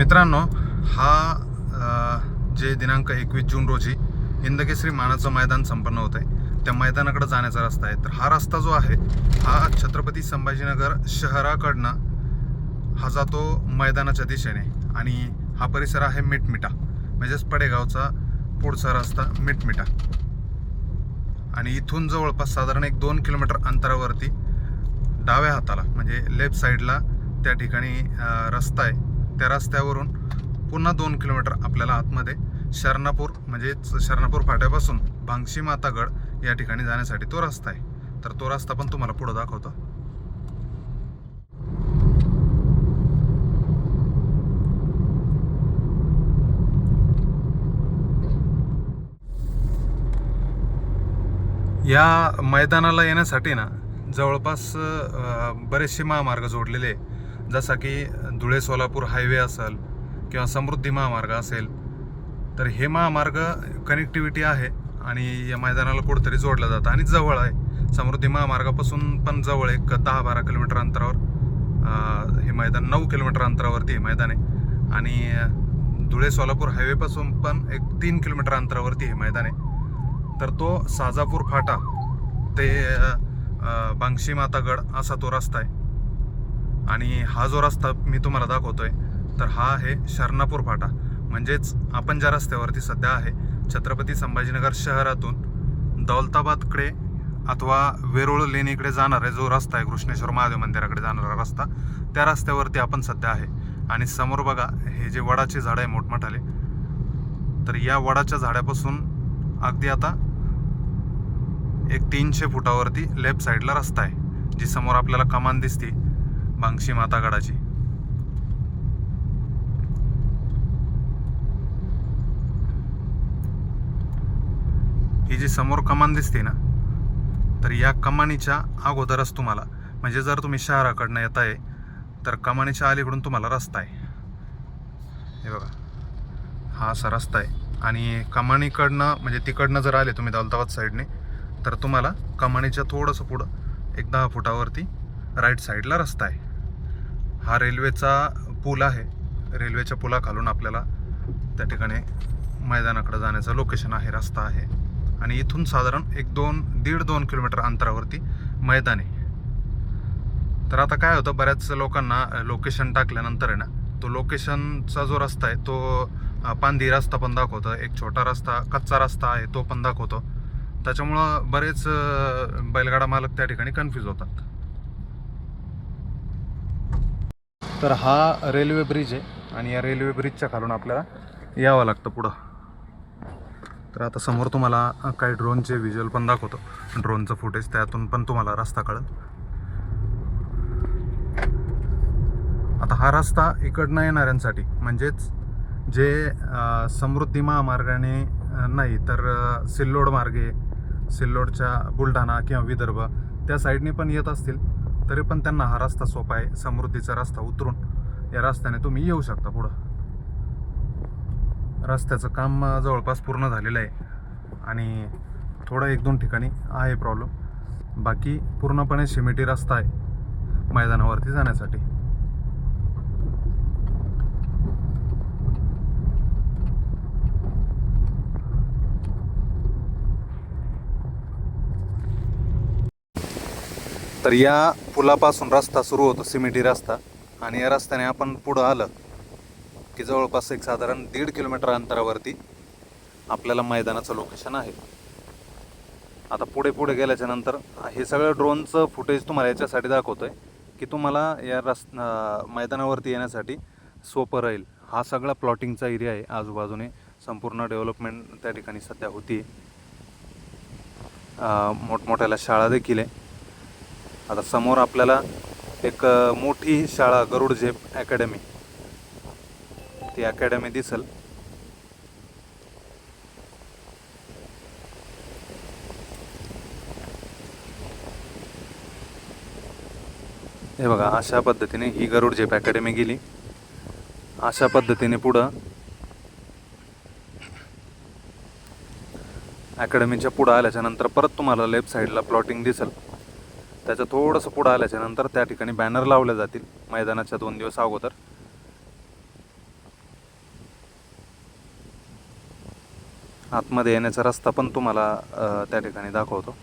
मित्रांनो, हा जे दिनांक 21 जून रोजी हिंदकेसरी मानाचं मैदान संपन्न होत आहे, त्या मैदानाकडे जाण्याचा रस्ता आहे. तर हा रस्ता जो आहे हा छत्रपती संभाजीनगर शहराकडनं हा जातो मैदानाच्या दिशेने आणि हा परिसर आहे मिटमिटा, म्हणजेच पडेगावचा पुढचा रस्ता मिटमिटा. आणि इथून जवळपास साधारण 1-2 किलोमीटर अंतरावरती डाव्या हाताला म्हणजे लेफ्ट साईडला त्या ठिकाणी रस्ता आहे. त्या रस्त्यावरून पुन्हा 2 किलोमीटर आपल्याला आतमध्ये शरणापूर म्हणजेच शरणापूर फाट्यापासून भांगशी मातागड या ठिकाणी जाण्यासाठी तो रस्ता आहे. तर तो रस्ता पण तुम्हाला पुढे दाखवतो. या मैदानाला येण्यासाठी ना जवळपास बरेचसे महामार्ग जोडलेले, जसा की धुळे सोलापूर हायवे असेल किंवा समृद्धी महामार्ग असेल. तर हे महामार्ग कनेक्टिव्हिटी आहे आणि या मैदानाला कुठेतरी जोडलं जातं आणि जवळ आहे. समृद्धी महामार्गापासून पण जवळ एक 10-12 किलोमीटर अंतरावर हे मैदान, 9 किलोमीटर अंतरावरती हे मैदान आहे. आणि धुळे सोलापूर हायवेपासून पण एक 3 किलोमीटर अंतरावरती हे मैदान आहे. तर तो साजापूर फाटा ते भांगशी मातागड असा तो रस्ता आहे. आणि हा जो रस्ता मी तुम्हाला दाखवतोय तर हा आहे शरणापूर फाटा, म्हणजेच आपण ज्या रस्त्यावरती सध्या आहे छत्रपती संभाजीनगर शहरातून दौलताबादकडे अथवा वेरूळ लेणीकडे जाणारा जो रस्ता आहे, कृष्णेश्वर महादेव मंदिराकडे जाणारा रस्ता, त्या रस्त्यावरती आपण सध्या आहे. आणि समोर बघा हे जे वडाचे झाड आहे मोठमोठाले, तर या वडाच्या झाडापासून अगदी आता एक 300 फुटावरती लेफ्ट साईडला रस्ता आहे, जी समोर आपल्याला कमान दिसते भांगशी मातागडाची. ही जी समोर कमान दिसते ना, तर या कमानीच्या अगोदरच तुम्हाला, म्हणजे जर तुम्ही शहराकडनं येत आहे तर कमानीच्या अलीकडून तुम्हाला रस्ता आहे. हे बघा हा असा रस्ता आहे. आणि कमानीकडनं म्हणजे तिकडनं जर आले तुम्ही दौलताबाद साईडने तर तुम्हाला कमानीच्या थोडंसं पुढं एक 10 फुटावरती राईट साईडला रस्ता आहे. हा रेल्वेचा पूल आहे. रेल्वेच्या पुलाखालून आपल्याला त्या ठिकाणी मैदानाकडे जाण्याचं लोकेशन आहे, रस्ता आहे. आणि इथून साधारण 1-2 किलोमीटर अंतरावरती मैदान आहे. तर आता काय होतं, बऱ्याच लोकांना लोकेशन टाकल्यानंतर आहे ना, तो लोकेशनचा जो रस्ता आहे तो पांदी रस्ता पण दाखवतो, एक छोटा रस्ता कच्चा रस्ता आहे तो पण दाखवतो. त्याच्यामुळं बरेच बैलगाडा मालक त्या ठिकाणी कन्फ्यूज होतात. तर हा रेल्वे ब्रिज आहे आणि या रेल्वे ब्रिजच्या खालून आपल्याला यावं लागतं पुढं. तर आता समोर तुम्हाला काही ड्रोनचे व्हिज्युअल पण दाखवतो, ड्रोनचं फुटेज, त्यातून पण तुम्हाला रस्ता कळेल. आता हा रस्ता इकडनं येणाऱ्यांसाठी, म्हणजेच जे समृद्धी महामार्गाने नाही तर सिल्लोड मार्गे, सिल्लोडच्या बुलढाणा किंवा विदर्भ त्या साईडने पण येत असतील तरी पण त्यांना हा रस्ता सोपा आहे. समृद्धीचा रस्ता उतरून या रस्त्याने तुम्ही येऊ शकता पुढं. रस्त्याचं काम जवळपास पूर्ण झालेलं आहे आणि थोडं 1-2 ठिकाणी आहे प्रॉब्लेम, बाकी पूर्णपणे सिमेंटी रस्ता आहे मैदानावरती जाण्यासाठी. तर या पुलापासून रस्ता सुरू होतो, सिमेंटी रस्ता. आणि या रस्त्याने आपण पुढं आलं की जवळपास एक साधारण 1.5 किलोमीटर अंतरावरती आपल्याला मैदानाचं लोकेशन आहे. आता पुढे पुढे गेल्याच्या नंतर हे सगळं ड्रोनचं फुटेज तुम्हाला याच्यासाठी दाखवतोय की तुम्हाला या मैदानावरती येण्यासाठी सोपं राहील. हा सगळा प्लॉटिंगचा एरिया आहे, आजूबाजूने संपूर्ण डेव्हलपमेंट त्या ठिकाणी सध्या होती. मोठमोठ्याला शाळा देखील आहे. आता समोर आपल्याला एक मोठी शाळा गरुड झेप अकॅडमी, ती अकॅडमी दिसेल. हे बघा अशा पद्धतीने ही गरुड झेप अकॅडमी गेली. अशा पद्धतीने पुढं अकॅडमीच्या पुढं आल्याच्या नंतर परत तुम्हाला लेफ्ट साईडला प्लॉटिंग दिसेल. त्याच्या थोडंसं पुढं आल्याच्या नंतर त्या ठिकाणी बॅनर लावले जातील मैदानाच्या 2 दिवस अगोदर. आतमध्ये येण्याचा रस्ता पण तुम्हाला त्या ठिकाणी दाखवतो.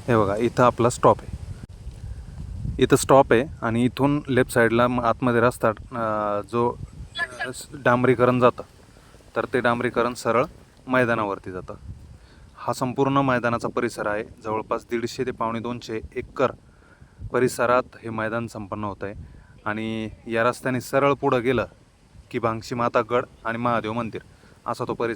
हे बघा, इथं आपला स्टॉप आहे. इथं स्टॉप आहे आणि इथून लेफ्ट साईडला आतमध्ये रस्ता जो डांबरीकरण जातं, तर ते डांबरीकरण सरळ मैदानावरती जातं. हा संपूर्ण मैदानाचा परिसर आहे. जवळपास 150 ते 250 एकर परिसरात हे मैदान संपन्न होतं आहे. आणि या रस्त्याने सरळ पुढं गेलं की भांगशी माता गड आणि महादेव मंदिर असा तो परिसर